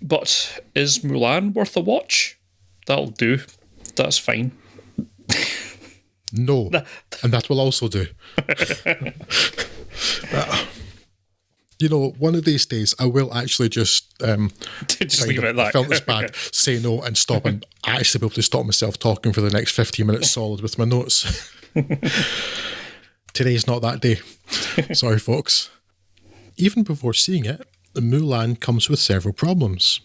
But is Mulan worth a watch? That'll do. That's fine. No, and that will also do. One of these days I will actually just Just leave it at that. film that's bad, say no, and stop, and actually be able to stop myself talking for the next 15 minutes solid with my notes. Today's not that day. Sorry, folks. Even before seeing it, Mulan comes with several problems.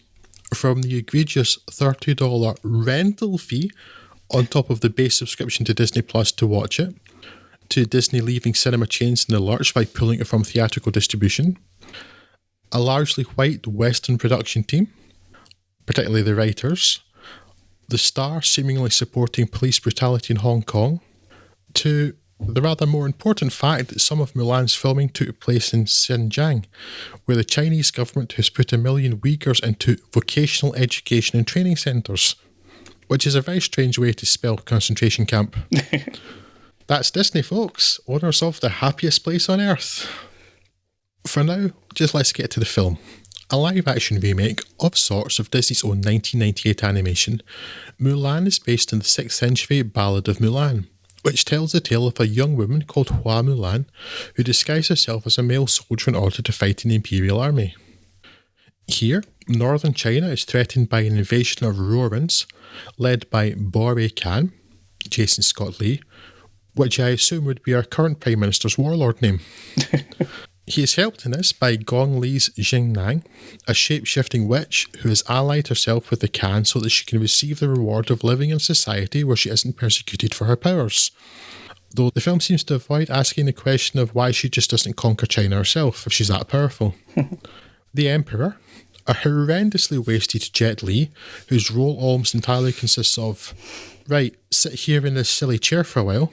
From the egregious $30 rental fee on top of the base subscription to Disney Plus to watch it, to Disney leaving cinema chains in the lurch by pulling it from theatrical distribution, a largely white Western production team, particularly the writers, the star seemingly supporting police brutality in Hong Kong, to the rather more important fact that some of Mulan's filming took place in Xinjiang, where the Chinese government has put 1 million Uyghurs into vocational education and training centres, which is a very strange way to spell concentration camp. That's Disney, folks, owners of the happiest place on earth. For now, just let's get to the film. A live-action remake of sorts of Disney's own 1998 animation, Mulan is based on the 6th century Ballad of Mulan, which tells the tale of a young woman called Hua Mulan who disguised herself as a male soldier in order to fight in the imperial army. Here, northern China is threatened by an invasion of Rourans, led by Bore Khan, Jason Scott Lee, which I assume would be our current Prime Minister's warlord name. He is helped in this by Gong Li's Jingnan, a shape-shifting witch who has allied herself with the Khan so that she can receive the reward of living in a society where she isn't persecuted for her powers. Though the film seems to avoid asking the question of why she just doesn't conquer China herself if she's that powerful. The Emperor, a horrendously wasted Jet Li, whose role almost entirely consists of, right, sit here in this silly chair for a while,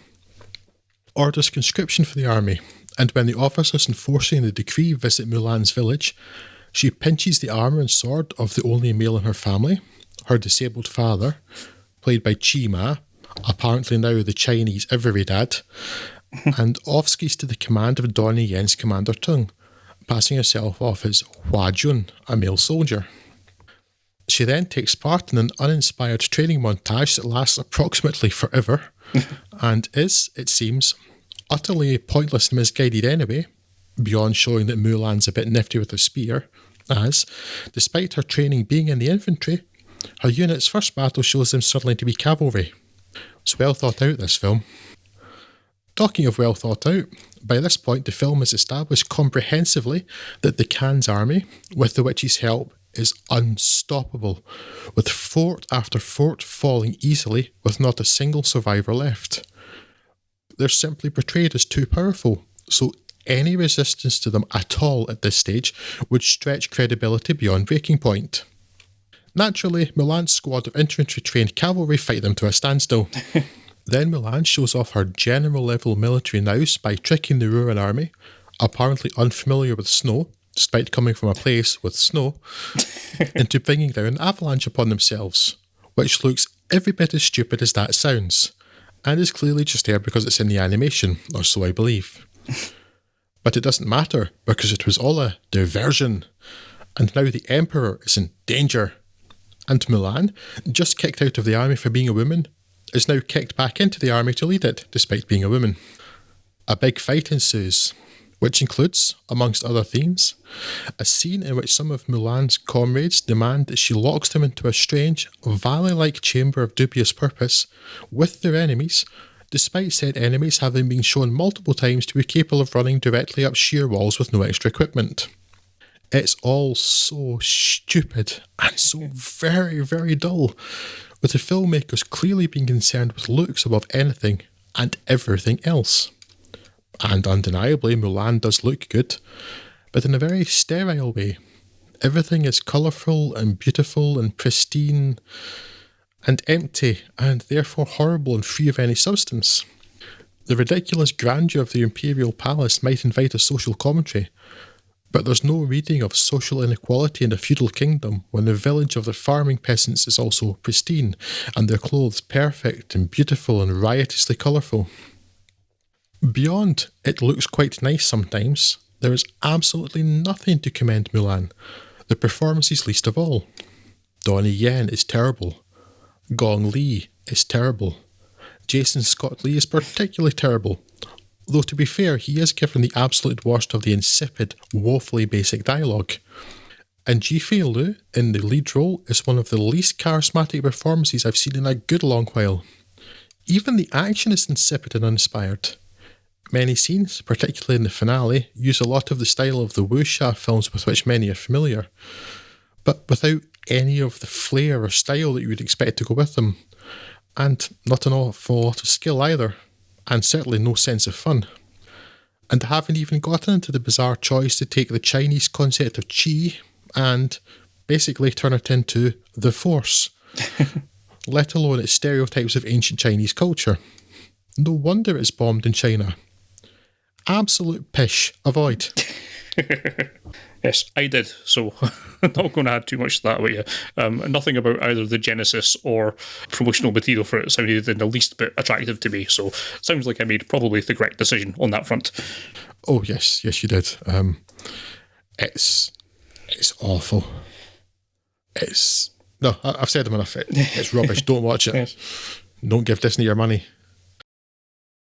orders conscription for the army, and when the officers enforcing the decree visit Mulan's village, she pinches the armour and sword of the only male in her family, her disabled father, played by Chi Ma, apparently now the Chinese every dad, and off-skis to the command of Donnie Yen's Commander Tung, passing herself off as Hua Jun, a male soldier. She then takes part in an uninspired training montage that lasts approximately forever, and is, it seems, utterly pointless and misguided anyway, beyond showing that Mulan's a bit nifty with a spear, as, despite her training being in the infantry, her unit's first battle shows them suddenly to be cavalry. It's well thought out, this film. Talking of well thought out, by this point the film has established comprehensively that the Khan's army, with the witch's help, is unstoppable, with fort after fort falling easily with not a single survivor left. They're simply portrayed as too powerful, so any resistance to them at all at this stage would stretch credibility beyond breaking point. Naturally, Mulan's squad of infantry-trained cavalry fight them to a standstill. Then Mulan shows off her general-level military nous by tricking the Rouran army, apparently unfamiliar with snow, despite coming from a place with snow, into bringing down an avalanche upon themselves, which looks every bit as stupid as that sounds, and is clearly just there because it's in the animation, or so I believe. But it doesn't matter, because it was all a diversion, and now the Emperor is in danger. And Mulan, just kicked out of the army for being a woman, is now kicked back into the army to lead it, despite being a woman. A big fight ensues, which includes, amongst other themes, a scene in which some of Mulan's comrades demand that she locks them into a strange, valley-like chamber of dubious purpose with their enemies, despite said enemies having been shown multiple times to be capable of running directly up sheer walls with no extra equipment. It's all so stupid and so very, very dull, with the filmmakers clearly being concerned with looks above anything and everything else. And undeniably, Mulan does look good, but in a very sterile way. Everything is colourful and beautiful and pristine and empty and therefore horrible and free of any substance. The ridiculous grandeur of the imperial palace might invite a social commentary, but there's no reading of social inequality in a feudal kingdom when the village of the farming peasants is also pristine and their clothes perfect and beautiful and riotously colourful. Beyond it looks quite nice sometimes, there is absolutely nothing to commend Mulan. The performances least of all. Donnie Yen is terrible. Gong Li is terrible. Jason Scott Lee is particularly terrible. Though to be fair, he is given the absolute worst of the insipid, woefully basic dialogue. And Ji Fei Lu, in the lead role, is one of the least charismatic performances I've seen in a good long while. Even the action is insipid and uninspired. Many scenes, particularly in the finale, use a lot of the style of the wuxia films with which many are familiar, but without any of the flair or style that you would expect to go with them, and not an awful lot of skill either, and certainly no sense of fun. And I haven't even gotten into the bizarre choice to take the Chinese concept of qi and basically turn it into the Force, let alone its stereotypes of ancient Chinese culture. No wonder it's bombed in China. Absolute pish. Avoid. Yes, I did, so I'm not going to add too much to that with you. Nothing about either the genesis or promotional material for it sounded in the least bit attractive to me, so it sounds like I made probably the correct decision on that front. Oh, yes, you did. It's awful. No, I've said them enough. It's rubbish. Don't watch it. Yes. Don't give Disney your money.